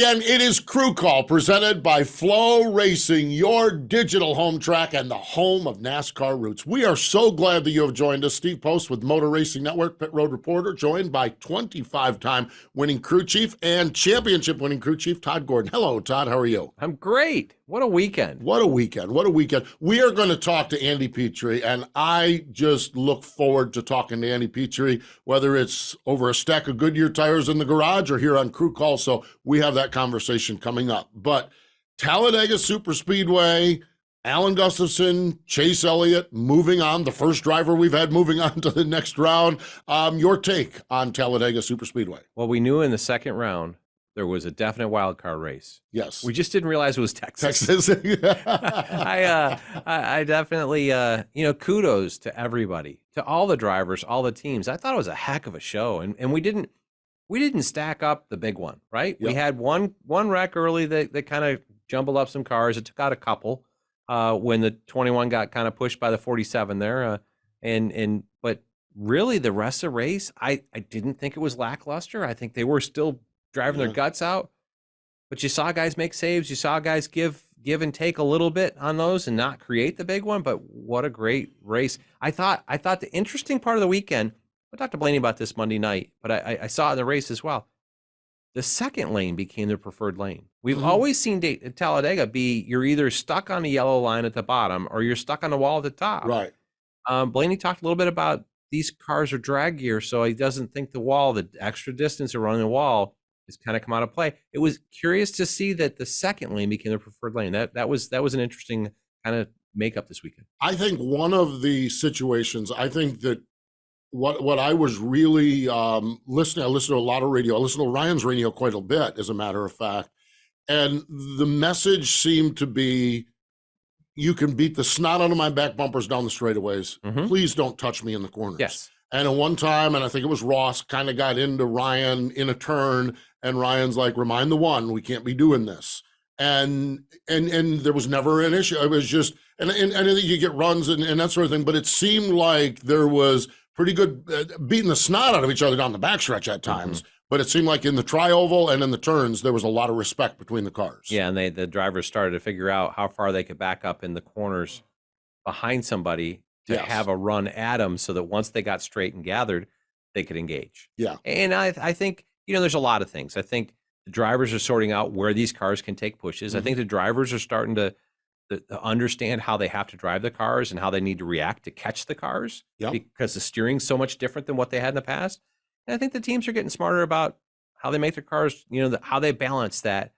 again. It is Crew Call presented by Flow Racing, your digital home track and the home of NASCAR roots. We are so glad that you have joined us. Steve Post with Motor Racing Network, Pit Road Reporter, joined by 25-time winning crew chief and championship winning crew chief, Todd Gordon. Hello, Todd. How are you? I'm great. What a weekend. What a weekend. What a weekend. We are going to talk to Andy Petree, and I just look forward to talking to Andy Petree, whether it's over a stack of Goodyear tires in the garage or here on Crew Call. So we have that conversation coming up. But Talladega Superspeedway, Alan Gustafson, Chase Elliott moving on, the first driver we've had moving on to the next round. Your take on Talladega Superspeedway? Well, we knew in the second round there was a definite wild card race. Yes. We just didn't realize it was Texas. I definitely, kudos to everybody, to all the drivers, all the teams. I thought it was a heck of a show, and we didn't stack up the big one, right? Yep. We had one wreck early that kind of jumbled up some cars. It took out a couple when the 21 got kind of pushed by the 47 there, but really the rest of the race, I didn't think it was lackluster. I think they were still driving their guts out, but you saw guys make saves. You saw guys give and take a little bit on those and not create the big one. But what a great race! I thought the interesting part of the weekend. I talked to Blaney about this Monday night, but I saw it in the race as well. The second lane became their preferred lane. We've always seen Talladega be you're either stuck on the yellow line at the bottom or you're stuck on the wall at the top. Right. Blaney talked a little bit about these cars are drag gear, so he doesn't think the extra distance around the wall is kind of come out of play. It was curious to see that the second lane became the preferred lane. That was an interesting kind of makeup this weekend. I think one of the situations, I think that what I was really listening, I listened to a lot of radio. I listened to Ryan's radio quite a bit, as a matter of fact. And the message seemed to be, you can beat the snot out of my back bumpers down the straightaways. Please don't touch me in the corners. Yes. And at one time, and I think it was Ross, kind of got into Ryan in a turn, and Ryan's like, remind the one, we can't be doing this. And there was never an issue. It was just, and I think you get runs and that sort of thing, but it seemed like there was pretty good beating the snot out of each other down the backstretch at times. But it seemed like in the tri-oval and in the turns, there was a lot of respect between the cars. Yeah, and the drivers started to figure out how far they could back up in the corners behind somebody to have a run at them, so that once they got straight and gathered, they could engage. Yeah. And I think, there's a lot of things. I think the drivers are sorting out where these cars can take pushes. I think the drivers are starting to understand how they have to drive the cars and how they need to react to catch the cars, because the steering's so much different than what they had in the past. And I think the teams are getting smarter about how they make their cars, how they balance that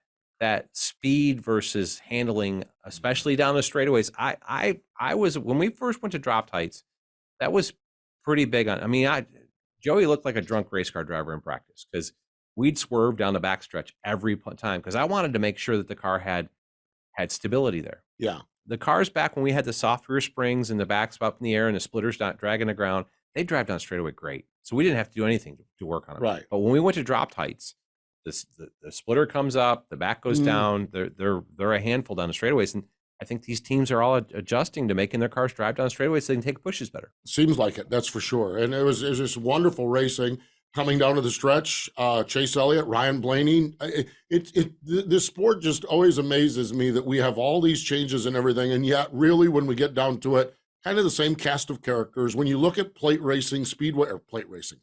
speed versus handling, especially down the straightaways. I was, when we first went to dropped heights, that was pretty big on. Joey looked like a drunk race car driver in practice, because we'd swerve down the backstretch every time, because I wanted to make sure that the car had stability there. Yeah. The cars back when we had the soft rear springs and the backs up in the air and the splitters not dragging the ground, they drive down straightaway great. So we didn't have to do anything to work on it. Right. But when we went to dropped heights, the splitter comes up, the back goes down. They're a handful down the straightaways, and I think these teams are all adjusting to making their cars drive down straightaways so they can take pushes better. Seems like it, that's for sure. And it was just wonderful racing coming down to the stretch. Chase Elliott, Ryan Blaney. This sport just always amazes me that we have all these changes and everything, and yet really when we get down to it, kind of the same cast of characters. When you look at plate racing,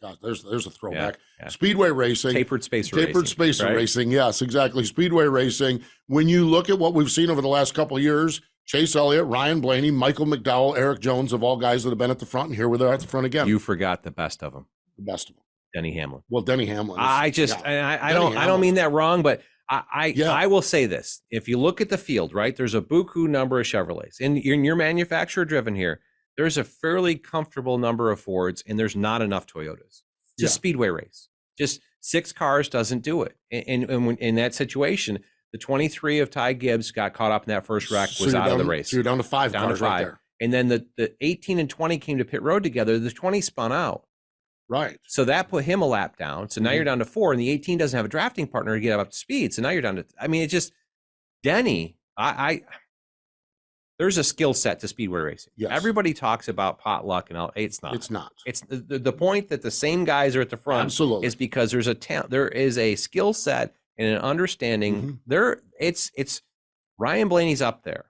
God, there's a throwback. Yeah. Speedway racing. Tapered spacer racing, yes, exactly. Speedway racing. When you look at what we've seen over the last couple of years, Chase Elliott, Ryan Blaney, Michael McDowell, Eric Jones, of all guys that have been at the front, and here we're there at the front again. You forgot the best of them. The best of them. Denny Hamlin. Well, Denny Hamlin. I don't mean that wrong, but I will say this. If you look at the field, right, there's a buku number of Chevrolets. In your manufacturer driven here, there's a fairly comfortable number of Fords, and there's not enough Toyotas. Just speedway race. Just 6 cars doesn't do it. And when, in that situation, the 23 of Ty Gibbs got caught up in that first wreck, was out of the race. So you're down to 5 cars right there. And then the 18 and 20 came to pit road together. The 20 spun out. Right. So that put him a lap down. So now you're down to 4, and the 18 doesn't have a drafting partner to get up to speed. So now you're down to, it's just Denny. There's a skill set to speedway racing. Yes. Everybody talks about potluck and all. It's not. It's not. It's the point that the same guys are at the front. Absolutely. Is because there is a skill set and an understanding. It's Ryan Blaney's up there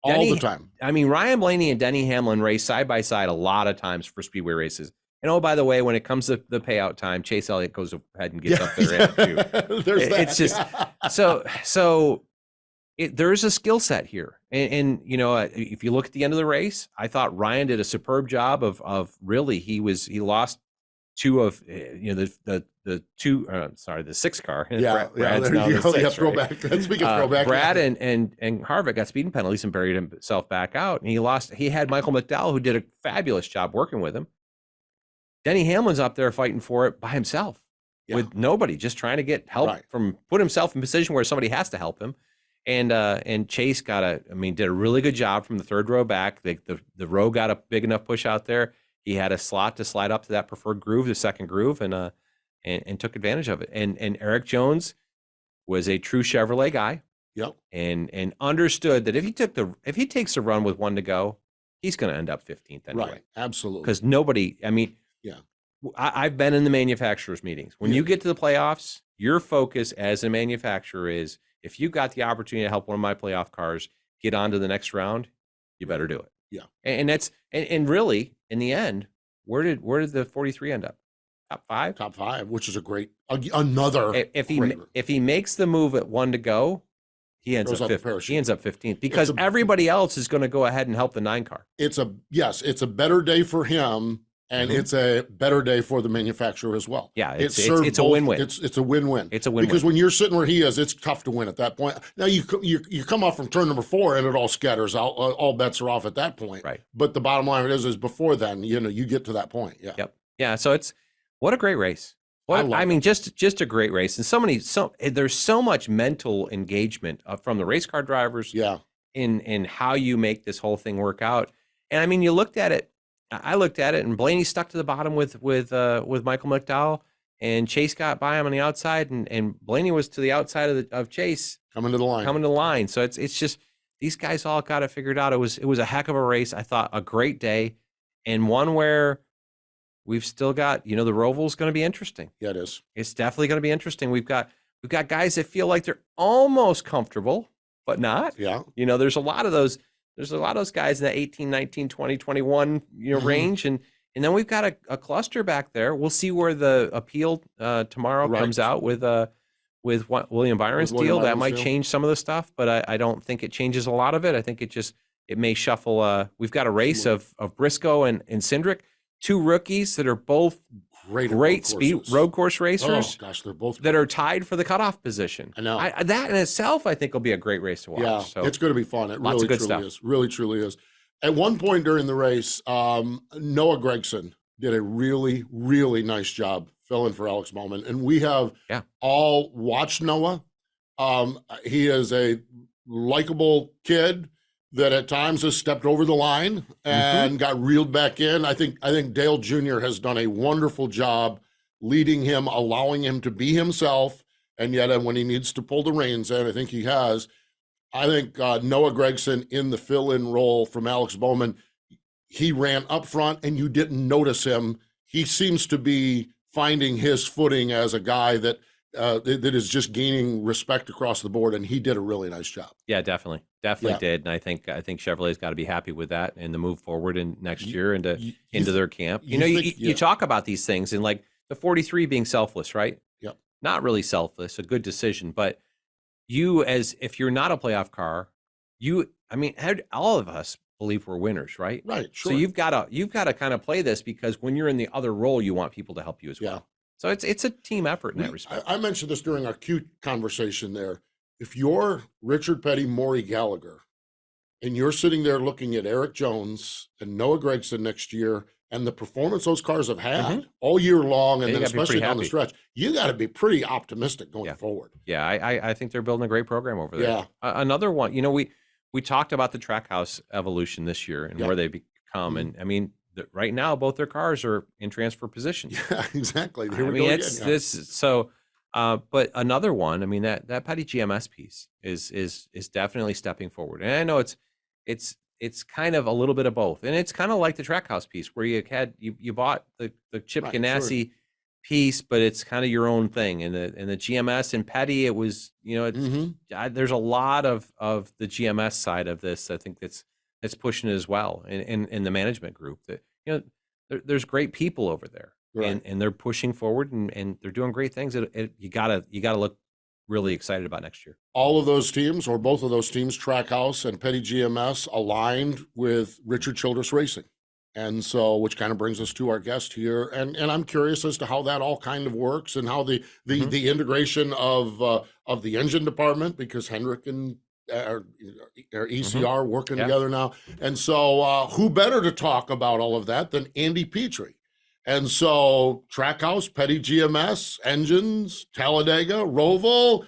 all the time. I mean, Ryan Blaney and Denny Hamlin race side by side a lot of times for speedway races. And oh, by the way, when it comes to the payout time, Chase Elliott goes ahead and gets up there too. It's just so there's a skill set here, and you know, if you look at the end of the race, I thought Ryan did a superb job of really he lost two of the six car. Brad's now the six, right? Speaking of throwback, Brad and Harvick got speeding penalties and buried himself back out, and he had Michael McDowell, who did a fabulous job working with him. Denny Hamlin's up there fighting for it by himself with nobody, just trying to get help put himself in a position where somebody has to help him. And Chase did a really good job from the third row back. The row got a big enough push out there. He had a slot to slide up to that preferred groove, the second groove, and took advantage of it. And Eric Jones was a true Chevrolet guy. Yep. And understood that if he takes the run with one to go, he's going to end up 15th anyway. Right. Absolutely. Because I've been in the manufacturers meetings. When you get to the playoffs, your focus as a manufacturer is, if you got the opportunity to help one of my playoff cars get on to the next round, you better do it. Yeah. And really, in the end, where did the 43 end up? Top five? Top five, which is a great another. If he makes the move at one to go, he ends up 15th. He ends up 15th because everybody else is going to go ahead and help the 9 car. It's a better day for him. And it's a better day for the manufacturer as well. Yeah, it's a win-win. It's a win-win. It's a win-win. Because when you're sitting where he is, it's tough to win at that point. Now you come off from turn number 4 and it all scatters out. All bets are off at that point. Right. But the bottom line is before then, you get to that point. Yeah. Yep. Yeah. So what a great race. Just a great race, and there's so much mental engagement from the race car drivers. Yeah. In how you make this whole thing work out, and I mean, you looked at it. I looked at it, and Blaney stuck to the bottom with Michael McDowell, and Chase got by him on the outside, and Blaney was to the outside of Chase, coming to the line. So it's just these guys all got it figured out. It was a heck of a race. I thought a great day, and one where we've still got the Roval's going to be interesting. Yeah, it is. It's definitely going to be interesting. We've got guys that feel like they're almost comfortable, but not. Yeah. There's a lot of those. There's a lot of those guys in that 18, 19, 20, 21 range. And then we've got a cluster back there. We'll see where the appeal tomorrow comes out with William Byron's deal. That might change some of the stuff, but I don't think it changes a lot of it. I think it may shuffle. We've got a race of Briscoe and Cindric, 2 rookies that are both great speed road course racers. Oh gosh, they're both that are tied for the cutoff position. I know that in itself, I think, will be a great race to watch. Yeah, so it's going to be fun. It lots really of good truly stuff. is. Really truly is. At one point during the race, Noah Gragson did a really, really nice job filling for Alex Bowman, and we have all watched Noah. He is a likable kid that at times has stepped over the line and got reeled back in. I think Dale Jr. has done a wonderful job leading him, allowing him to be himself, and yet when he needs to pull the reins in, I think he has. I think Noah Gragson in the fill-in role from Alex Bowman, he ran up front and you didn't notice him. He seems to be finding his footing as a guy that is just gaining respect across the board, and he did a really nice job. Yeah, definitely did, and I think Chevrolet's got to be happy with that and the move forward in next year into their camp. You talk about these things and like the 43 being selfless, right? Yep. Not really selfless, a good decision, but if you're not a playoff car, all of us believe we're winners, right? Right. Sure. So you've got to kind of play this because when you're in the other role, you want people to help you as well. Yeah. So it's a team effort in that respect. I mentioned this during our Q conversation there. If you're Richard Petty, Maury Gallagher, and you're sitting there looking at Eric Jones and Noah Gragson next year and the performance those cars have had all year long, and then especially down the stretch, you got to be pretty optimistic going forward. Yeah, I think they're building a great program over there. Yeah. Another one, we talked about the Trackhouse evolution this year and where they become. And I mean, right now, both their cars are in transfer positions. Yeah, exactly. But another one, I mean, that Petty GMS piece is definitely stepping forward. And I know it's kind of a little bit of both. And it's kind of like the Trackhouse piece where you bought the Chip Ganassi piece, but it's kind of your own thing. And the GMS and Petty, it was, there's a lot of the GMS side of this. I think that's pushing it as well. And in the management group that, there's great people over there, Right. and they're pushing forward and they're doing great things. You gotta look really excited about next year. All of those teams, or both of those teams, Trackhouse and Petty GMS, aligned with Richard Childress Racing. And so, which kind of brings us to our guest here. And I'm curious as to how that all kind of works, and how the integration of the engine department, because Hendrick and our ECR working together now. And so who better to talk about all of that than Andy Petree? And so Trackhouse, Petty GMS, Engines, Talladega, Roval,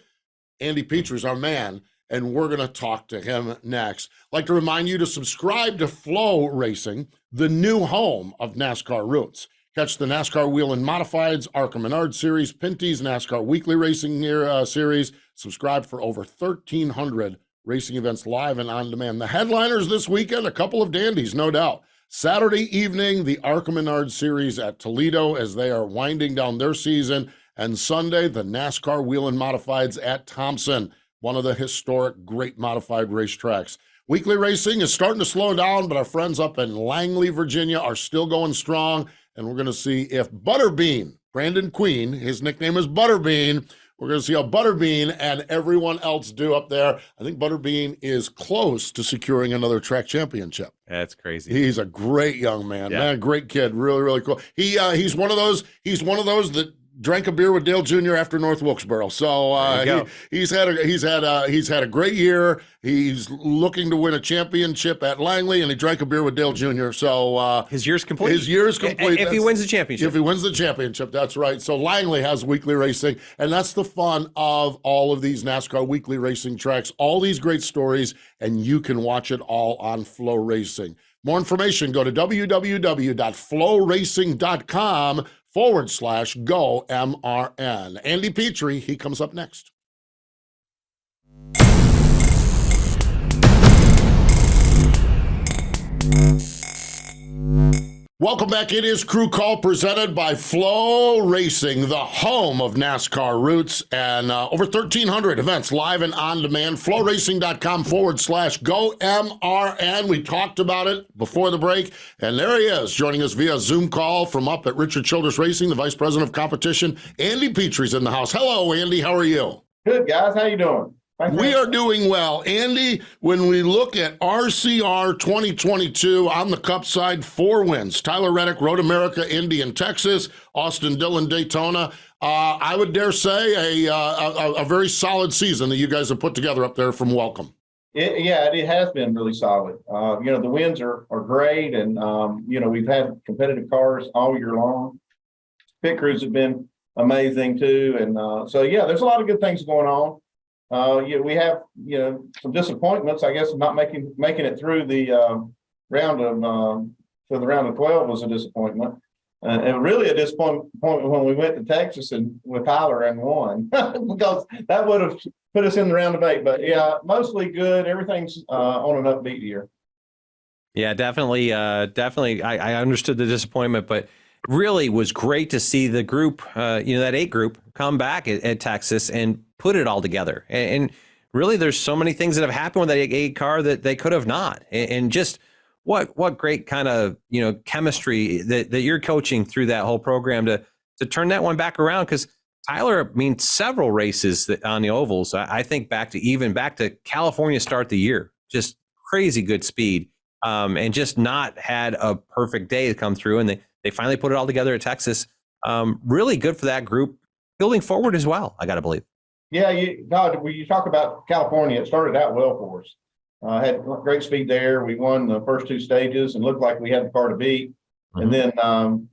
Andy Petree's our man, and we're going to talk to him next. I'd like to remind you to subscribe to Flow Racing, the new home of NASCAR Roots. Catch the NASCAR Wheel and Modifieds, ARCA Menard Series, Pinty's NASCAR Weekly Racing Series. Subscribe for over 1,300 racing events live and on demand. The headliners this weekend, a couple of dandies, no doubt. Saturday evening, the ARCA Menard Series at Toledo as they are winding down their season. And Sunday, the NASCAR Wheel and Modifieds at Thompson, one of the historic great modified racetracks. Weekly racing is starting to slow down, but our friends up in Langley, Virginia are still going strong. And we're going to see if Butterbean, Brandon Queen, his nickname is Butterbean, we're going to see how Butterbean and everyone else do up there. I think Butterbean is close to securing another track championship. That's crazy. He's a great young man, man, great kid, really, really cool. He's one of those that drank a beer with Dale Jr. after North Wilkesboro. So he's had a great year. He's looking to win a championship at Langley, and he drank a beer with Dale Jr. So his year's complete. His year's complete. If he wins the championship. If he wins the championship, that's right. So Langley has weekly racing, and that's the fun of all of these NASCAR weekly racing tracks. All these great stories, and you can watch it all on Flow Racing. More information, go to www.flowracing.com/go MRN. Andy Petree, he comes up next. Welcome back. It is Crew Call presented by Flow Racing, the home of NASCAR Roots, and over 1,300 events live and on demand. FlowRacing.com/go MRN. We talked about it before the break, and there he is, joining us via Zoom call from up at Richard Childress Racing, the Vice President of Competition. Andy Petree's in the house. Hello, Andy. How are you? Good, guys. How you doing? We are doing well. Andy, when we look at RCR 2022 on the Cup side, 4 wins. Tyler Reddick, Road America, Indy, and Texas. Austin Dillon, Daytona. I would dare say a very solid season that you guys have put together up there from Welcome. It has been really solid. The wins are great, and, we've had competitive cars all year long. Pit crews have been amazing, too. And there's a lot of good things going on. We have, some disappointments, I guess, not making it through the round of 12 was a disappointment. And really a disappointment when we went to Texas and with Tyler and won, because that would have put us in the round of 8. But mostly good. Everything's on an upbeat year. Yeah, definitely. I understood the disappointment, but really was great to see the group, that 8 group come back at Texas and put it all together. And really, there's so many things that have happened with that 8 car that they could have not. And just what great kind of, chemistry that you're coaching through that whole program to turn that one back around. Because Tyler, several races on the ovals. I think back to California start the year, just crazy good speed, and just not had a perfect day to come through. And they finally put it all together at Texas. Really good for that group building forward as well, I got to believe. Yeah, Todd, when you talk about California, it started out well for us. Had great speed there. We won the first 2 stages and looked like we had the car to beat. And then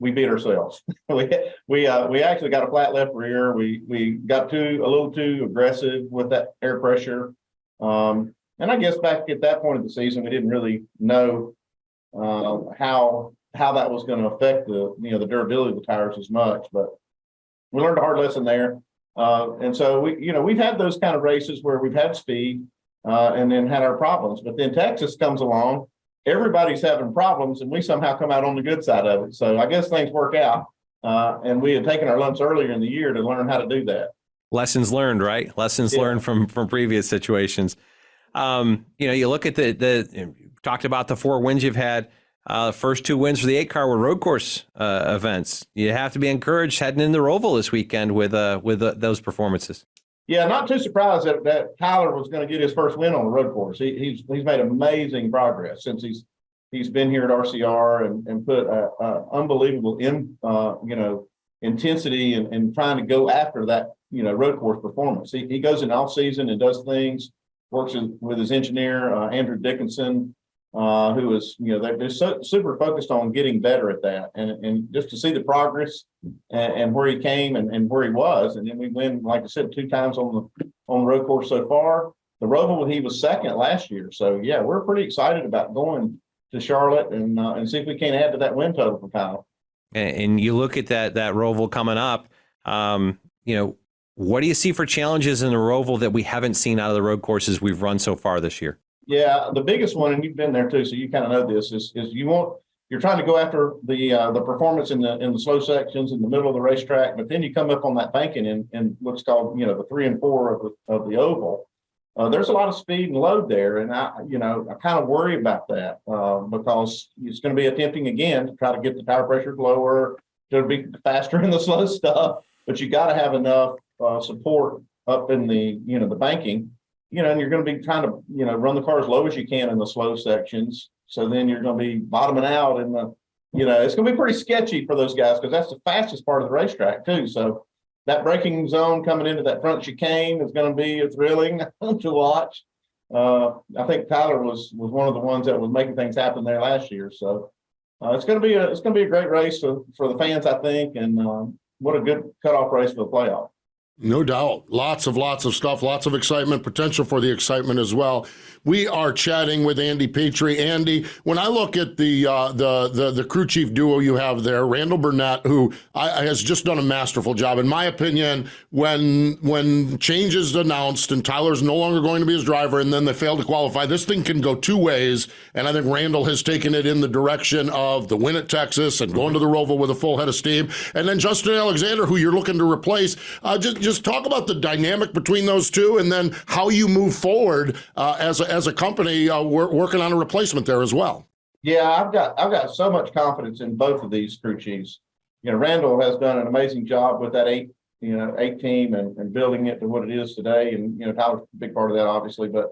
we beat ourselves. we actually got a flat left rear. We got a little too aggressive with that air pressure. And I guess back at that point of the season, we didn't really know how that was going to affect the durability of the tires as much. But we learned a hard lesson there. And so we've had those kind of races where we've had speed and then had our problems. But then Texas comes along, everybody's having problems, and we somehow come out on the good side of it. So I guess things work out. And we had taken our lumps earlier in the year to learn how to do that. Lessons learned, right? Lessons learned from previous situations. You look at the talked about the 4 wins you've had. First 2 wins for the 8 car were road course events. You have to be encouraged heading into Roval this weekend with those performances. Yeah, not too surprised that Tyler was going to get his first win on the road course. He's made amazing progress since he's been here at RCR and put unbelievable intensity and trying to go after that road course performance. He goes in off season and does things, works with his engineer Andrew Dickinson, who is they're super focused on getting better at that, and just to see the progress and where he came and where he was, and then we win, like I said, 2 times on the road course so far. The Roval, he was second last year, so yeah, we're pretty excited about going to Charlotte and see if we can't add to that win total for Kyle. And you look at that Roval coming up, what do you see for challenges in the Roval that we haven't seen out of the road courses we've run so far this year? Yeah, the biggest one, and you've been there too, so you kind of know this, is you're trying to go after the performance in the slow sections in the middle of the racetrack, but then you come up on that banking in what's called the 3 and 4 of the oval. There's a lot of speed and load there, and I kind of worry about that because it's going to be attempting again to try to get the tire pressure lower, to be faster in the slow stuff, but you got to have enough support up in the the banking, and you're going to be trying to run the car as low as you can in the slow sections. So then you're going to be bottoming out in the it's going to be pretty sketchy for those guys because that's the fastest part of the racetrack too. So that braking zone coming into that front chicane is going to be thrilling to watch. I think Tyler was one of the ones that was making things happen there last year. So it's going to be a great race for the fans, I think, and what a good cutoff race for the playoff. No doubt. Lots of stuff, lots of excitement, potential for the excitement as well. We are chatting with Andy Petree. Andy, when I look at the crew chief duo you have there, Randall Burnett, who has just done a masterful job, in my opinion, when change is announced and Tyler's no longer going to be his driver and then they fail to qualify, this thing can go 2 ways. And I think Randall has taken it in the direction of the win at Texas and going to the Roval with a full head of steam. And then Justin Alexander, who you're looking to replace, just talk about the dynamic between those two and then how you move forward as a company working on a replacement there as well. Yeah, I've got so much confidence in both of these crew chiefs. Randall has done an amazing job with that eight team and building it to what it is today. And Tyler's a big part of that, obviously, but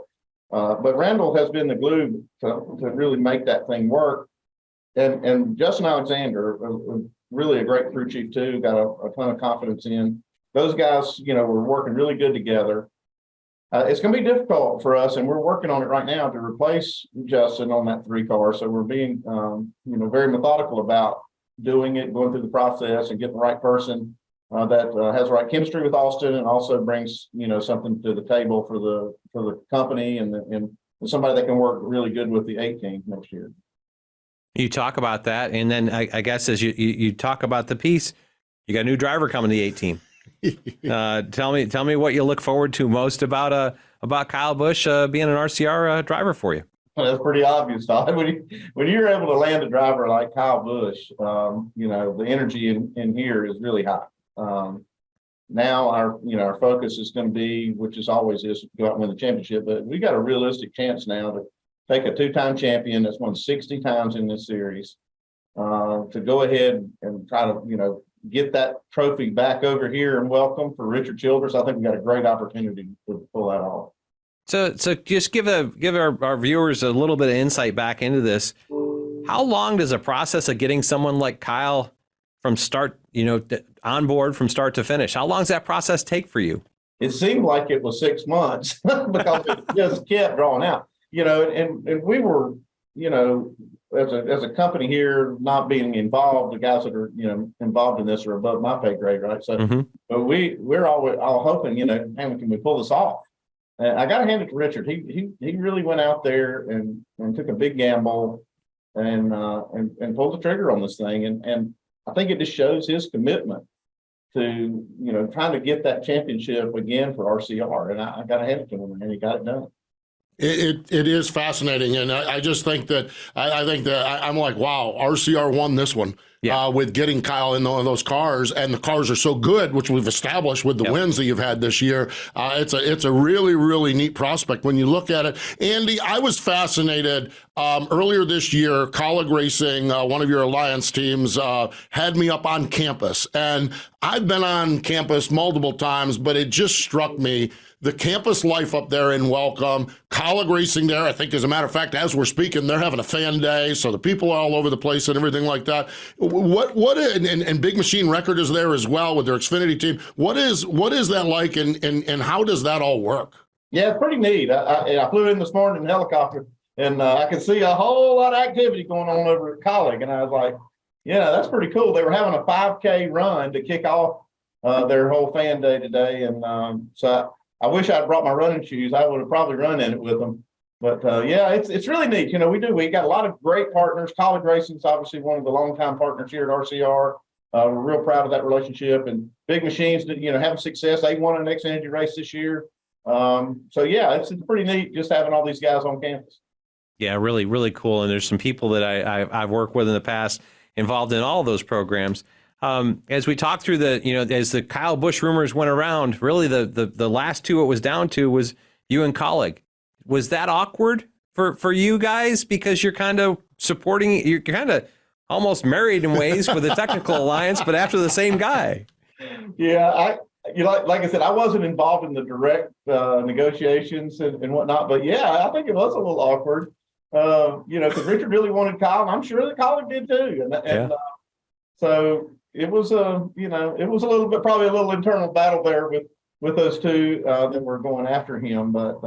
Randall has been the glue to really make that thing work. And Justin Alexander, really a great crew chief too, got a ton of confidence in. Those guys, were working really good together. It's going to be difficult for us, and we're working on it right now to replace Justin on that 3 car. So we're being, very methodical about doing it, going through the process, and getting the right person that has the right chemistry with Austin, and also brings, something to the table for the company and somebody that can work really good with the 8 team next year. You talk about that, and then I guess as you talk about the piece, you got a new driver coming to the 8 team. Tell me what you look forward to most about Kyle Busch being an RCR driver for you. Well, that's pretty obvious, Todd. When you're able to land a driver like Kyle Busch, the energy in here is really high. Now our focus is going to be, which is always is, to go out and win the championship. But we got a realistic chance now to take a 2-time champion that's won 60 times in this series, to go ahead and try to get that trophy back over here and welcome for Richard Childress. I think we got a great opportunity to pull that off. So just give our viewers a little bit of insight back into this. How long does a process of getting someone like Kyle from start, on board from start to finish? How long does that process take for you? It seemed like it was 6 months because it just kept drawing out, and we were, as a company here, not being involved, the guys that are, involved in this are above my pay grade, right? So, but we're all hoping, man, can we pull this off? And I got to hand it to Richard. He really went out there and took a big gamble and pulled the trigger on this thing. And I think it just shows his commitment to, trying to get that championship again for RCR. And I got to hand it to him, and he got it done. It is fascinating, and I just think that I think that I'm like, wow, RCR won this one. with getting Kyle in those cars, and the cars are so good, which we've established with the wins that you've had this year. It's a really, really neat prospect when you look at it. Andy, I was fascinated earlier this year. Colleague Racing, one of your alliance teams, had me up on campus, and I've been on campus multiple times, but it just struck me the campus life up there in Welcome. Colleague Racing there, I think, as a matter of fact, as we're speaking, they're having a fan day, so the people are all over the place and everything like that. And Big Machine Record is there as well with their Xfinity team. What is that like, and how does that all work? Yeah, it's pretty neat. I flew in this morning in a helicopter, and I could see a whole lot of activity going on over at Colleague, and I was like, yeah, that's pretty cool. They were having a 5K run to kick off their whole fan day today, and so I wish I'd brought my running shoes. I would have probably run in it with them. But yeah, it's really neat. We got a lot of great partners. Colleague Racing is obviously one of the longtime partners here at RCR. We're real proud of that relationship. And Big Machines, having success. They won an Xfinity race this year. So yeah, it's pretty neat just having all these guys on campus. Yeah, really, really cool. And there's some people that I've worked with in the past involved in all of those programs. As we talked through as the Kyle Busch rumors went around, really the last two it was down to was you and Colleague. Was that awkward for you guys, because you're kind of supporting, you're kind of almost married in ways with the technical alliance, but after the same guy? Yeah, like I said, I wasn't involved in the direct negotiations and whatnot, but yeah, I think it was a little awkward. Because Richard really wanted Kyle, and I'm sure that Colleague did too, and so. It was it was a little bit, probably a little internal battle there with those two that were going after him, but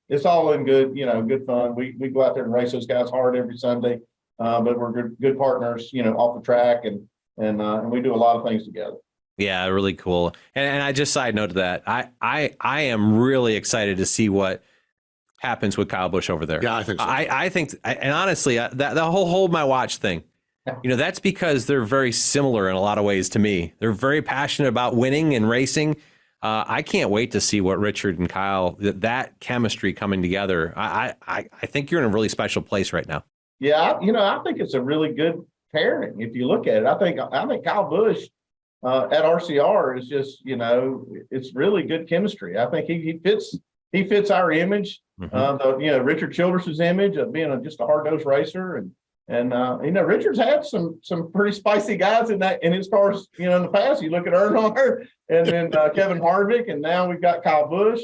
it's all in good fun. We go out there and race those guys hard every Sunday, but we're good partners, off the track, and we do a lot of things together. Yeah, really cool. And I just side note to that, I am really excited to see what happens with Kyle Busch over there. Yeah, I think so. I think, and honestly, that whole hold my watch thing. That's because they're very similar in a lot of ways to me. They're very passionate about winning and racing. I can't wait to see what Richard and Kyle, that chemistry coming together. I think you're in a really special place right now. Yeah, I think it's a really good pairing if you look at it. I think Kyle Busch at RCR is just, it's really good chemistry. I think he fits our image, Richard Childress's image of being just a hard-nosed racer, and Richard's had some pretty spicy guys in his cars, in the past. You look at Earnhardt and then Kevin Harvick, and now we've got Kyle Busch.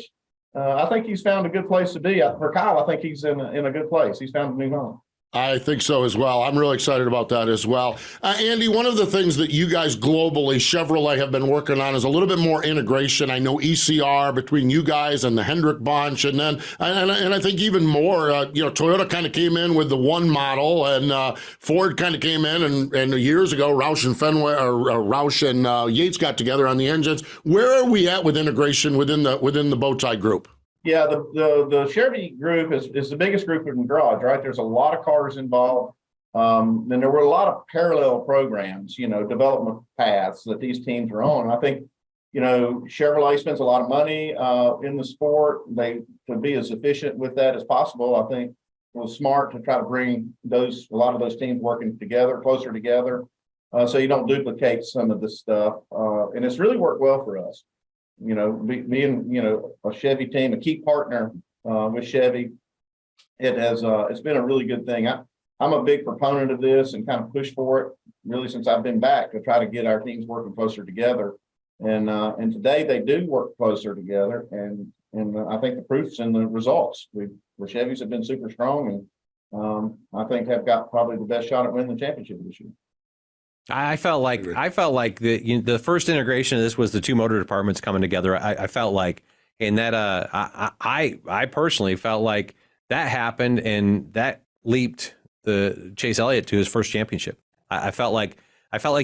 I think he's found a good place to be. For Kyle, I think he's in a good place. He's found a new home. I think so as well. I'm really excited about that as well. Andy, one of the things that you guys globally, Chevrolet, have been working on is a little bit more integration. I know ECR between you guys and the Hendrick bunch, and then and I think even more, Toyota kind of came in with the one model, and Ford kind of came in, and years ago, Roush and Fenway, or Roush and Yates got together on the engines. Where are we at with integration within the Bowtie group? Yeah, the Chevy group is the biggest group in the garage, right? There's a lot of cars involved. And there were a lot of parallel programs, development paths that these teams are on. I think, Chevrolet spends a lot of money in the sport. They to be as efficient with that as possible. I think it was smart to try to bring a lot of those teams working together, closer together, so you don't duplicate some of this stuff. And it's really worked well for us. Being a Chevy team, a key partner with Chevy, it's been a really good thing. I'm a big proponent of this and kind of push for it really since I've been back to try to get our teams working closer together. And today they do work closer together, and I think the proof's in the results. The Chevys have been super strong, and I think have got probably the best shot at winning the championship this year. I felt like the first integration of this was the two motor departments coming together. I felt like, and that I personally felt like that happened, and that leaped the Chase Elliott to his first championship. I felt like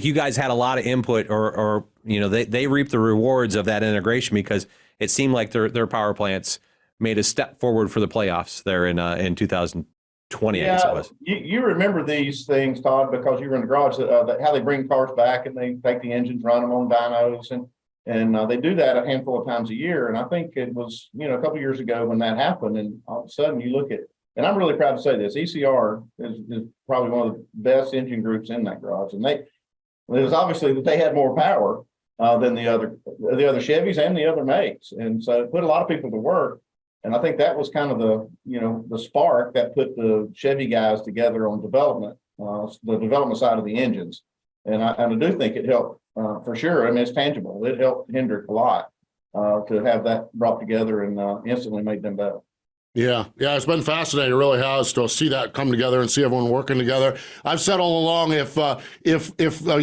you guys had a lot of input, or they reaped the rewards of that integration, because it seemed like their power plants made a step forward for the playoffs there in 2020. I guess it was. You remember these things, Todd, because you were in the garage, how they bring cars back and they take the engines, run them on dynos, and they do that a handful of times a year. And I think it was, a couple of years ago when that happened, and all of a sudden you look at, and I'm really proud to say this, ECR is probably one of the best engine groups in that garage. And It was obviously that they had more power than the other Chevys and the other makes, and so it put a lot of people to work. And I think that was kind of the spark that put the Chevy guys together on development, the development side of the engines. And I do think it helped for sure. I mean, it's tangible. It helped Hendrick a lot to have that brought together and instantly made them better. Yeah, it's been fascinating. It really has to see that come together and see everyone working together. I've said all along, if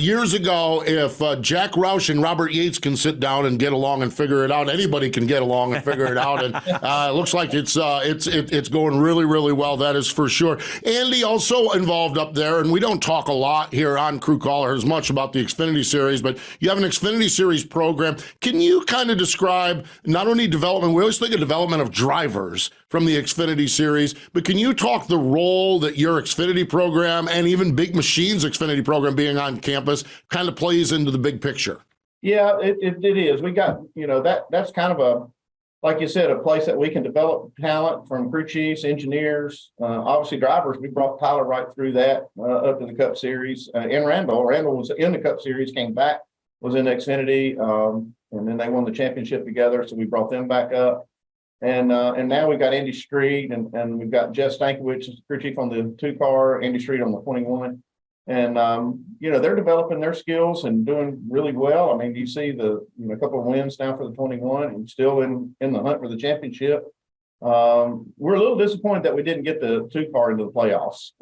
years ago, if Jack Roush and Robert Yates can sit down and get along and figure it out, anybody can get along and figure it out. And it looks like it's going really, really well. That is for sure. Andy also involved up there, and we don't talk a lot here on Crew Caller as much about the Xfinity Series, but you have an Xfinity Series program. Can you kind of describe not only development? We always think of development of drivers from the Xfinity Series, but can you talk the role that your Xfinity program and even Big Machines Xfinity program being on campus kind of plays into the big picture? Yeah, it is. We got, that's kind of a, like you said, a place that we can develop talent from crew chiefs, engineers, obviously drivers. We brought Tyler right through that up to the Cup Series. And Randall was in the Cup Series, came back, was in Xfinity, and then they won the championship together. So we brought them back up. And now we've got Andy Street and we've got Jeff Stankiewicz, crew chief on the 2-car, Andy Street on the 21. And, they're developing their skills and doing really well. I mean, you see a couple of wins now for the 21 and still in the hunt for the championship. We're a little disappointed that we didn't get the 2-car into the playoffs.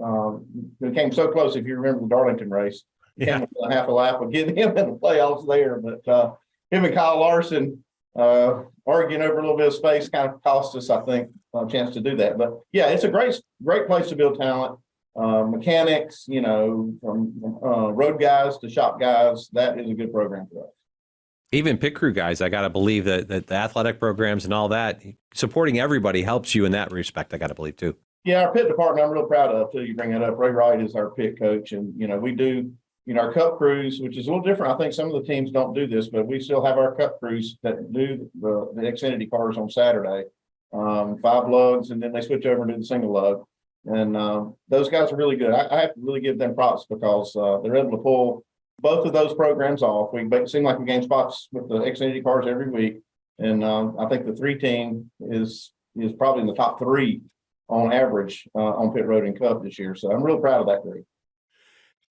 We came so close, if you remember the Darlington race. Yeah. Came a half a lap of getting him in the playoffs there. But him and Kyle Larson arguing over a little bit of space kind of cost us, I think, a chance to do that. But yeah, it's a great place to build talent. Mechanics, from road guys to shop guys. That is a good program for us. Even pit crew guys, I got to believe that the athletic programs and all that, supporting everybody helps you in that respect, I got to believe too. Yeah, our pit department, I'm real proud of, too. You bring that up. Ray Wright is our pit coach. And, we do, our cup crews, which is a little different. I think some of the teams don't do this, but we still have our cup crews that do the Xfinity cars on Saturday, 5 lugs, and then they switch over to the single lug. And those guys are really good. I have to really give them props because they're able to pull both of those programs off. It seems like we gain spots with the Xfinity cars every week. And I think the 3 team is probably in the top 3 on average on pit road and cup this year. So I'm real proud of that group.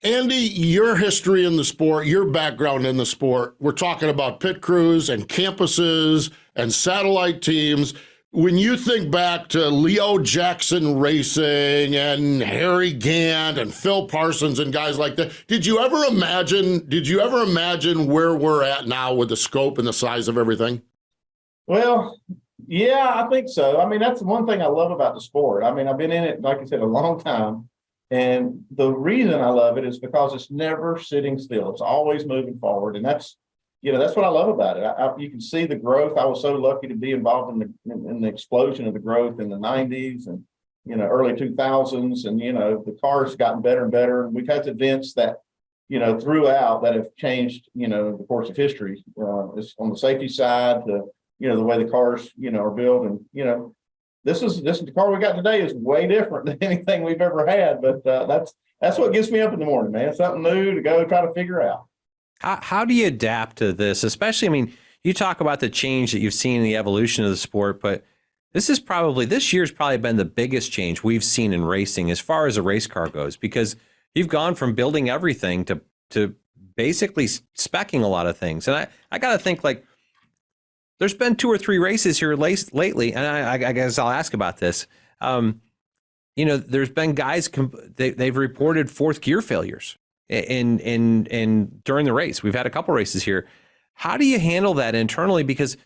Andy, your history in the sport, your background in the sport, we're talking about pit crews and campuses and satellite teams. When you think back to Leo Jackson Racing and Harry Gant and Phil Parsons and guys like that, did you ever imagine where we're at now with the scope and the size of everything? Well, yeah, I think so. I mean, that's one thing I love about the sport. I mean, I've been in it, like I said, a long time. And the reason I love it is because it's never sitting still. It's always moving forward. And that's what I love about it. You can see the growth. I was so lucky to be involved in the explosion of the growth in the 90s and, early 2000s. And, the cars gotten better and better. And we've had events that, throughout that have changed, the course of history. It's on the safety side to, the way the cars, are built. And, this is the car we got today is way different than anything we've ever had. But that's what gets me up in the morning, man. Something new to go try to figure out. How do you adapt to this? Especially, I mean, you talk about the change that you've seen in the evolution of the sport, but this year's probably been the biggest change we've seen in racing as far as a race car goes, because you've gone from building everything to basically speccing a lot of things. And I got to think, like, there's been 2 or 3 races here lately, and I guess I'll ask about this. There's been guys, they've reported 4th gear failures in during the race. We've had a couple races here. How do you handle that internally? Because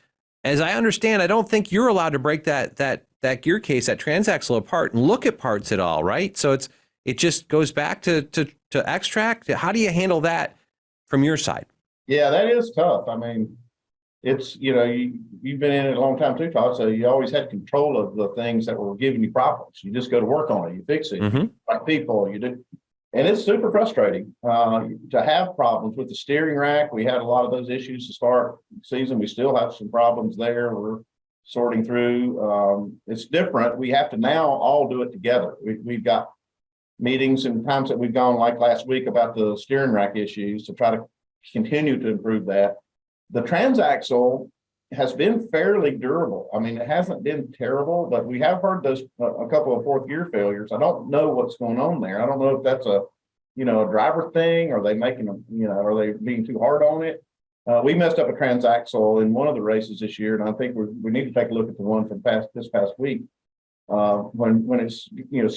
as I understand, I don't think you're allowed to break that gear case, that transaxle apart and look at parts at all, right? So it just goes back to X-Track. How do you handle that from your side? Yeah, that is tough. I mean, it's, you've been in it a long time too, Todd, so you always had control of the things that were giving you problems. You just go to work on it, you fix it, like people, you do. And it's super frustrating to have problems with the steering rack. We had a lot of those issues to start the season. We still have some problems there we're sorting through. It's different. We have to now all do it together. We've got meetings and times that we've gone, like last week, about the steering rack issues to try to continue to improve that. The transaxle has been fairly durable. I mean, it hasn't been terrible, but we have heard those a couple of fourth gear failures. I don't know what's going on there. I don't know if that's a driver thing. Are they making them, are they being too hard on it? We messed up a transaxle in one of the races this year, and I think we need to take a look at the one from this past week. When it's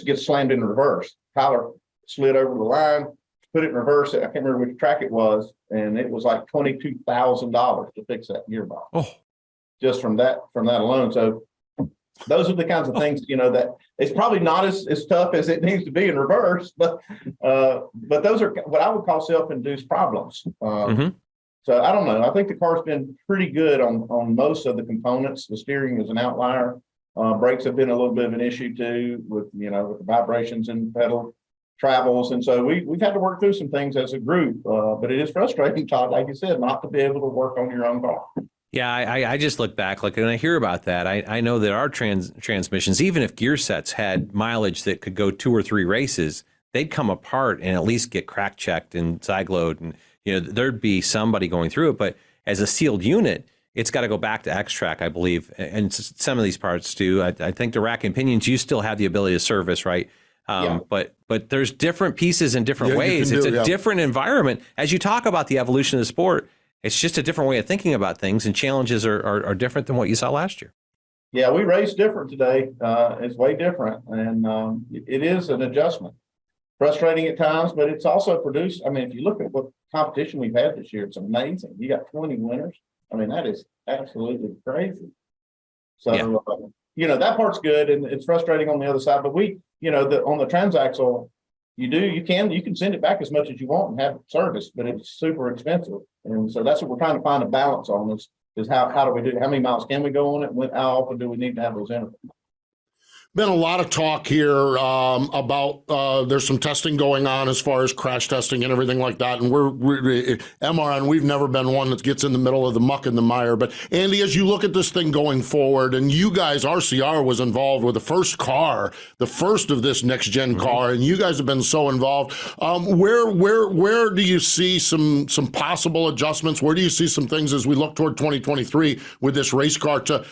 gets slammed in reverse. Tyler slid over the line, put it in reverse. I can't remember which track it was, and it was like $22,000 to fix that gearbox. Oh, just from that alone. So those are the kinds of things that it's probably not as tough as it needs to be in reverse, but those are what I would call self-induced problems. So I don't know. I think the car's been pretty good on most of the components. The steering is an outlier. Brakes have been a little bit of an issue too, with the vibrations and pedal travels, and so we've had to work through some things as a group. But it is frustrating, Todd, like you said, not to be able to work on your own car. Yeah, I just look back, like, and I hear about that. I know that our transmissions, even if gear sets had mileage that could go 2 or 3 races, they'd come apart and at least get crack checked and side load, and there'd be somebody going through it. But as a sealed unit, it's got to go back to X-Track, I believe, and some of these parts do. I think the rack and pinions, you still have the ability to service, right? Yeah. But there's different pieces in different ways. It's a different environment. As you talk about the evolution of the sport, it's just a different way of thinking about things, and challenges are different than what you saw last year. Yeah, we raced different today. It's way different, and it is an adjustment. Frustrating at times, but it's also produced. I mean, if you look at what competition we've had this year, it's amazing. You got 20 winners. I mean, that is absolutely crazy. So, that part's good, and it's frustrating on the other side. But on the transaxle, you can send it back as much as you want and have it serviced, but it's super expensive. And so that's what we're trying to find a balance on is how do we do it? How many miles can we go on it? How often do we need to have those intervals? Been a lot of talk here about there's some testing going on as far as crash testing and everything like that. And we're MRN, we've never been one that gets in the middle of the muck and the mire. But Andy, as you look at this thing going forward, and you guys, RCR was involved with the first car, the first of this next gen car, and you guys have been so involved. Where do you see some possible adjustments? Where do you see some things as we look toward 2023 with this race car to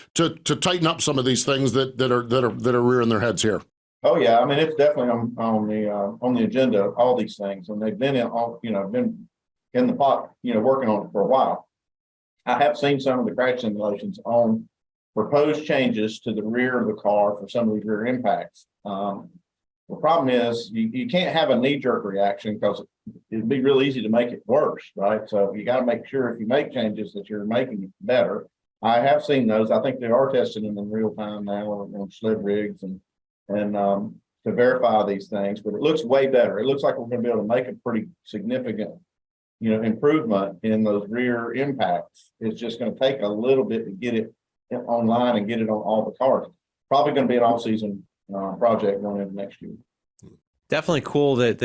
tighten up some of these things that are rearing their heads here? Oh yeah, I mean, it's definitely on the agenda, all these things, and they've been been in the pot, working on it for a while. I have seen some of the crash simulations on proposed changes to the rear of the car for some of these rear impacts. The problem is you can't have a knee-jerk reaction, because it'd be real easy to make it worse, right? So you got to make sure if you make changes that you're making it better. I have seen those. I think they are testing them in real time now on sled rigs and to verify these things. But it looks way better. It looks like we're going to be able to make a pretty significant, improvement in those rear impacts. It's just going to take a little bit to get it online and get it on all the cars. Probably going to be an all-season project going into next year. Definitely cool that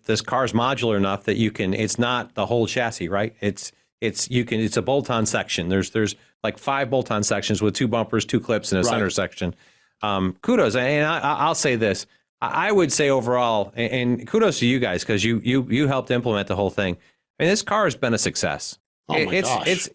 this car's modular enough that you can. It's not the whole chassis, right? It's a bolt-on section. There's like 5 bolt-on sections with 2 bumpers, 2 clips, and a center section. Kudos, and I'll say this. I would say overall, and kudos to you guys, because you helped implement the whole thing. I mean, this car has been a success. Oh my gosh.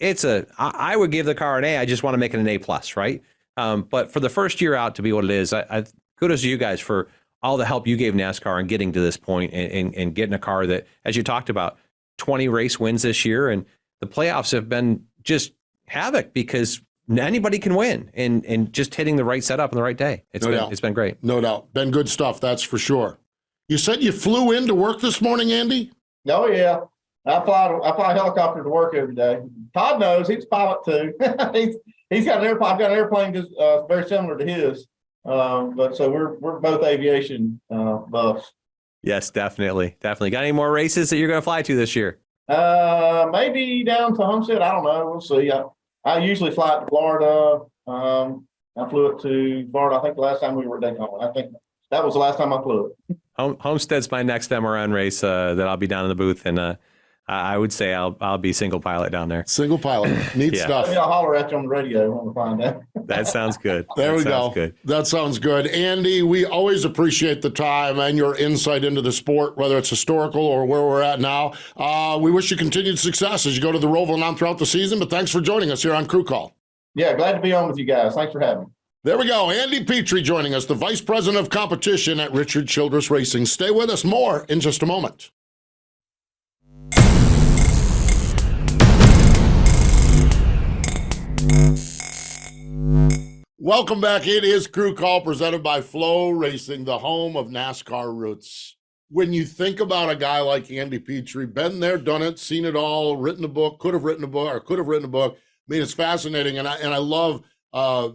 I would give the car an A. I just want to make it an A+, right? But for the first year out to be what it is, I kudos to you guys for all the help you gave NASCAR in getting to this point and getting a car that, as you talked about, 20 race wins this year, and the playoffs have been just havoc because anybody can win, and just hitting the right setup on the right day. It's been great. No doubt. Been good stuff, that's for sure. You said you flew into work this morning, Andy? Oh yeah. I fly a helicopter to work every day. Todd knows, he's a pilot too. he's got an airplane. I've got an airplane just very similar to his. But so we're both aviation buffs. Yes, definitely. Got any more races that you're going to fly to this year? Maybe down to Homestead. I don't know. We'll see. I usually fly to Florida. I flew it to Florida. I think the last time we were at Daytona. I think that was the last time I flew it. Homestead's my next MRN race that I'll be down in the booth, and I would say I'll be single pilot down there. Single pilot. Neat Yeah. stuff. Maybe I'll holler at you on the radio when we find out. That sounds good. There That we sounds go. Good. That sounds good. Andy, we always appreciate the time and your insight into the sport, whether it's historical or where we're at now. We wish you continued success as you go to the Roval and on throughout the season, but thanks for joining us here on Crew Call. Yeah, glad to be on with you guys. Thanks for having me. There we go. Andy Petree joining us, the Vice President of Competition at Richard Childress Racing. Stay with us. More in just a moment. Welcome back. It is Crew Call presented by Flow Racing, the home of NASCAR roots. When you think about a guy like Andy Petree, been there, done it, seen it all, written a book, could have written a book. I mean, it's fascinating, and I love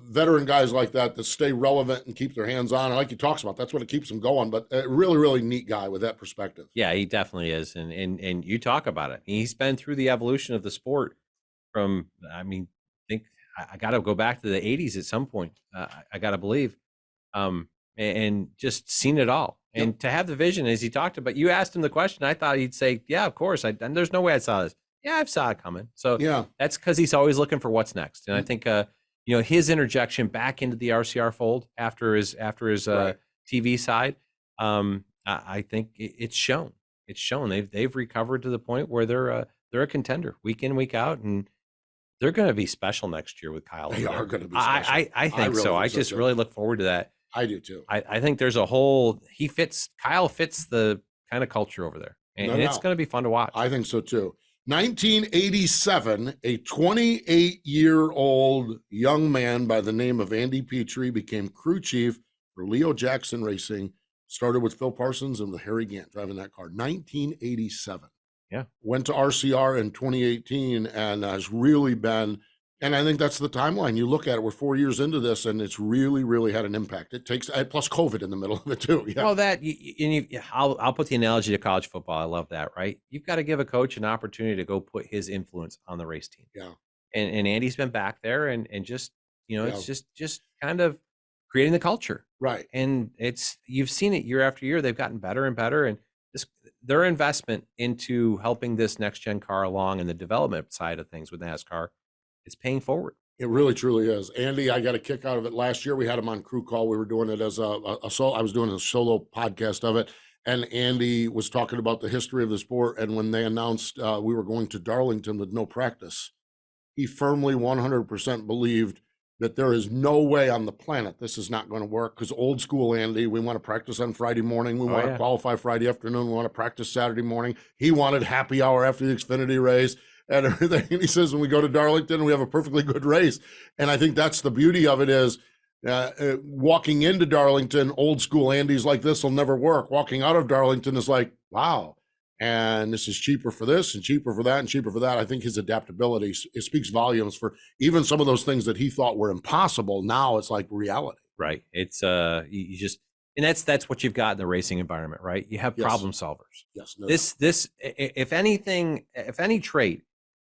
veteran guys like that stay relevant and keep their hands on. And like he talks about, that's what it keeps them going. But a really, really neat guy with that perspective. Yeah, he definitely is, and you talk about it. He's been through the evolution of the sport from. I mean, I got to go back to the '80s at some point. I got to believe, and just seen it all. Yep. And to have the vision, as he talked about, you asked him the question. I thought he'd say, "Yeah, of course." And there's no way I saw this. Yeah, I've saw it coming. So Yeah, that's because he's always looking for what's next. And I think his interjection back into the RCR fold after his Right. TV side, I think it's shown. It's shown they've recovered to the point where they're a contender week in, week out, and they're going to be special next year with Kyle. they over there. are going to be special. I think really so. think I so, just too. really look forward to that. I do too. I think there's Kyle fits the kind of culture over there, and, No and it's doubt. going to be fun to watch. I think so too. 1987, a 28-year-old young man by the name of Andy Petree became crew chief for Leo Jackson Racing. Started with Phil Parsons and with Harry Gant driving that car. 1987. Yeah. Went to RCR in 2018 and has really been, and I think that's the timeline. You look at it, we're 4 years into this, and it's really, really had an impact. It takes, plus COVID in the middle of it too. Yeah. Well, I'll put the analogy to college football. I love that, right? You've got to give a coach an opportunity to go put his influence on the race team. Yeah. And Andy's been back there and just, Yeah. it's just kind of creating the culture. Right. And you've seen it year after year. They've gotten better and better. And their investment into helping this next gen car along and the development side of things with NASCAR is paying forward. It really, truly is. Andy, I got a kick out of it. Last year, we had him on Crew Call. We were doing it as a solo. I was doing a solo podcast of it. And Andy was talking about the history of the sport. And when they announced we were going to Darlington with no practice, he firmly 100% believed that there is no way on the planet this is not going to work, because old school Andy, we want to practice on Friday morning. We want to qualify Friday afternoon. We want to practice Saturday morning. He wanted happy hour after the Xfinity race and everything. And he says, when we go to Darlington, we have a perfectly good race. And I think that's the beauty of it is walking into Darlington, old school Andy's like, this will never work. Walking out of Darlington is like, wow. And this is cheaper for this and cheaper for that and cheaper for that. I think his adaptability, it speaks volumes for even some of those things that he thought were impossible. Now it's like reality. Right. It's you just, and that's what you've got in the racing environment, right? You have Yes. problem solvers. Yes. No This if any trait,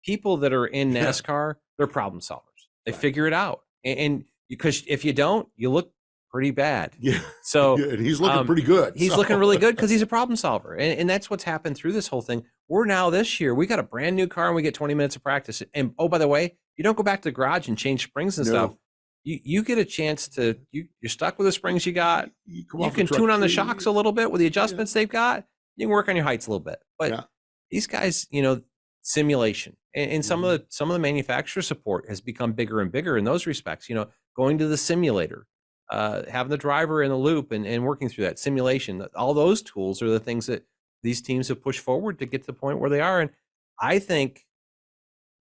people that are in NASCAR, they're problem solvers. They Right. figure it out. And because if you don't, you look pretty bad. Yeah. So Yeah, and he's looking pretty good. He's looking really good because he's a problem solver. And that's what's happened through this whole thing. We're now this year, we got a brand new car and we get 20 minutes of practice. And oh, by the way, you don't go back to the garage and change springs and No. stuff. You get a chance to, you're stuck with the springs you got. You You can tune on the shocks a little bit with the adjustments they've got. You can work on your heights a little bit. But Yeah. these guys, simulation and some of the manufacturer support has become bigger and bigger in those respects. Going to the simulator, having the driver in the loop and working through that simulation. All those tools are the things that these teams have pushed forward to get to the point where they are. And I think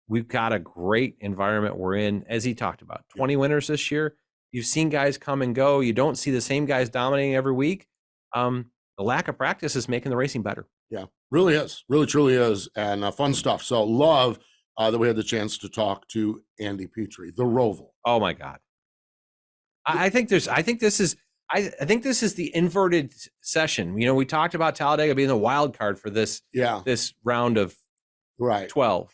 we've got a great environment we're in, as he talked about. 20 winners this year. You've seen guys come and go. You don't see the same guys dominating every week. The lack of practice is making the racing better. Yeah, really is. Really, truly is. And fun stuff. So love that we had the chance to talk to Andy Petree, the Roval. Oh my God. I think this is the inverted session. We talked about Talladega being the wild card for this round of Right. 12.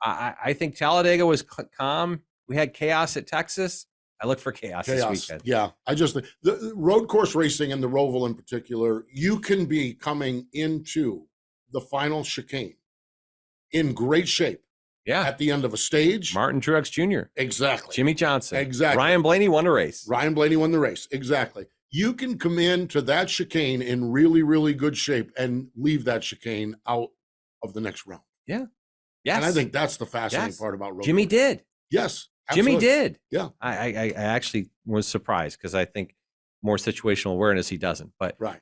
I think Talladega was calm. We had chaos at Texas. I look for chaos this weekend. Yeah. I just think the road course racing and the Roval in particular, you can be coming into the final chicane in great shape Yeah. at the end of a stage. Martin Truex Jr. Exactly. Jimmy Johnson. Exactly. Ryan Blaney won the race. Ryan Blaney won the race. Exactly. You can come into that chicane in really, really good shape and leave that chicane out of the next round. Yeah. Yes. And I think that's the fascinating part about road Jimmy course. did. Yes. Absolutely. Jimmy did. Yeah. I actually was surprised because I think more situational awareness he doesn't. But right.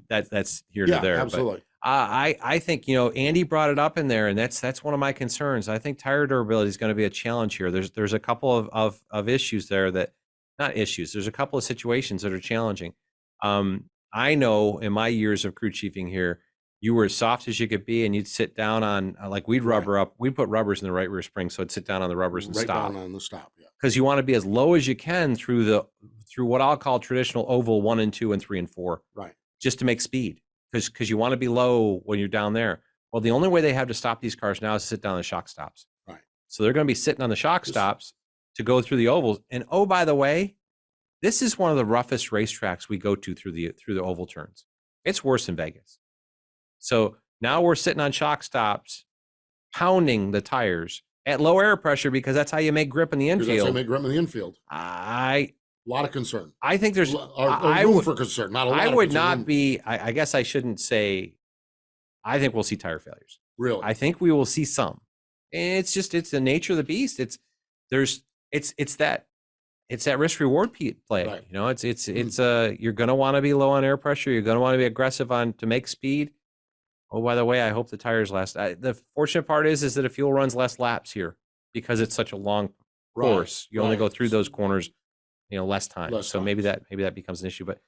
That's here to there. Absolutely. But I think, Andy brought it up in there, and that's one of my concerns. I think tire durability is going to be a challenge here. There's a couple of issues there that, not issues, there's a couple of situations that are challenging. I know in my years of crew chiefing here, you were as soft as you could be, and you'd sit down on, like, we'd rubber up. We'd put rubbers in the right rear spring, so I'd sit down on the rubbers and stop. Right down on the stop, yeah. Because you want to be as low as you can through what I'll call traditional oval 1 and 2 and 3 and 4. Right. Just to make speed. Because you want to be low when you're down there. Well, the only way they have to stop these cars now is to sit down on the shock stops. Right. So they're going to be sitting on the shock stops to go through the ovals. And oh, by the way, this is one of the roughest racetracks we go to through the oval turns. It's worse than Vegas. So now we're sitting on shock stops, pounding the tires at low air pressure because that's how you make grip in the infield. That's how you make grip in the infield. A lot of concern. I think there's room for concern. Not a lot. I would not be. I guess I shouldn't say. I think we'll see tire failures. Really, I think we will see some. It's the nature of the beast. It's that risk reward play. Right. It's you're going to want to be low on air pressure. You're going to want to be aggressive to make speed. Oh, by the way, I hope the tires last. The fortunate part is that the fuel runs less laps here because it's such a long course. You only go through those corners, less time. So maybe that becomes an issue. But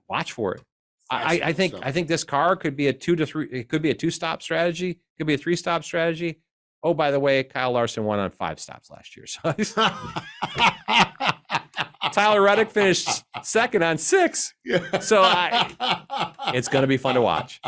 watch for it. I think this car could be a 2 to 3. It could be a 2-stop strategy. Could be a 3-stop strategy. Oh, by the way, Kyle Larson won on 5 stops last year. So Tyler Reddick finished second on 6. Yeah. So it's going to be fun to watch.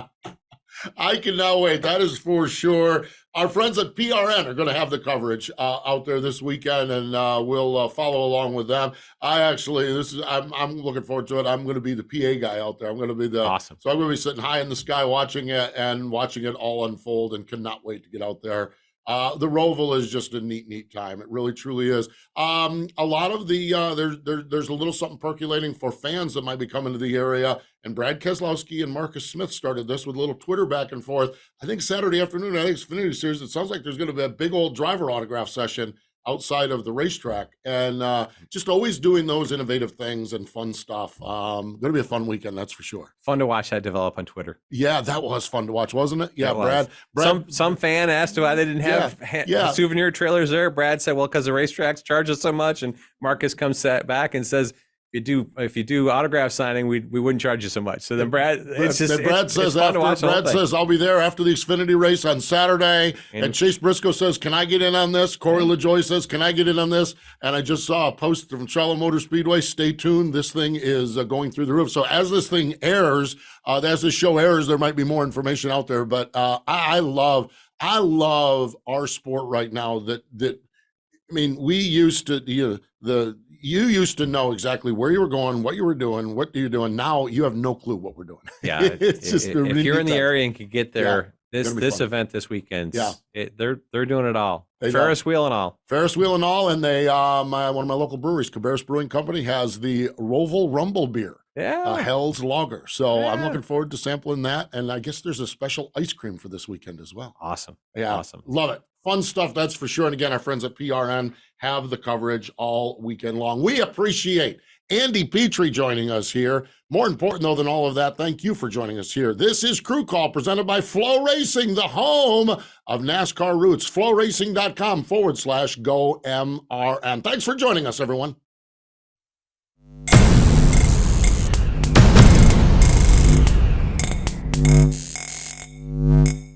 I cannot wait. That is for sure. Our friends at PRN are going to have the coverage out there this weekend, and we'll follow along with them. I'm looking forward to it. I'm going to be the PA guy out there. I'm going to be awesome. So I'm going to be sitting high in the sky watching it and watching it all unfold, and cannot wait to get out there. The Roval is just a neat time. It really, truly is. A lot of there's a little something percolating for fans that might be coming to the area. And Brad Keselowski and Marcus Smith started this with a little Twitter back and forth. I think Saturday afternoon, I think it's Xfinity Series. It sounds like there's going to be a big old driver autograph session outside of the racetrack, and just always doing those innovative things and fun stuff. Going to be a fun weekend, that's for sure. Fun to watch that develop on Twitter. Yeah, that was fun to watch, wasn't it? Yeah, Brad. Some fan asked why they didn't have souvenir trailers there. Brad said, well, because the racetracks charge us so much, and Marcus comes back and says, if you do autograph signing, we wouldn't charge you so much. So then Brad says, I'll be there after the Xfinity race on Saturday. And Chase Briscoe says, can I get in on this? Corey LaJoy says, can I get in on this? And I just saw a post from Charlotte Motor Speedway. Stay tuned. This thing is going through the roof. So as this thing airs, as this show airs, there might be more information out there. But I love our sport right now. We used to, you used to know exactly where you were going, what you were doing, what you're doing. Now you have no clue what we're doing. Yeah, it's just if you're in the area and could get there, this event this weekend, they're doing it all. Ferris wheel and all. And they one of my local breweries, Cabarrus Brewing Company, has the Roval Rumble beer. Yeah, Hell's Lager. So I'm looking forward to sampling that. And I guess there's a special ice cream for this weekend as well. Awesome. Yeah, awesome. Love it. Fun stuff, that's for sure. And again, our friends at PRN have the coverage all weekend long. We appreciate Andy Petree joining us here. More important, though, than all of that, thank you for joining us here. This is Crew Call, presented by Flow Racing, the home of NASCAR roots. FlowRacing.com/GoMRN. Thanks for joining us, everyone.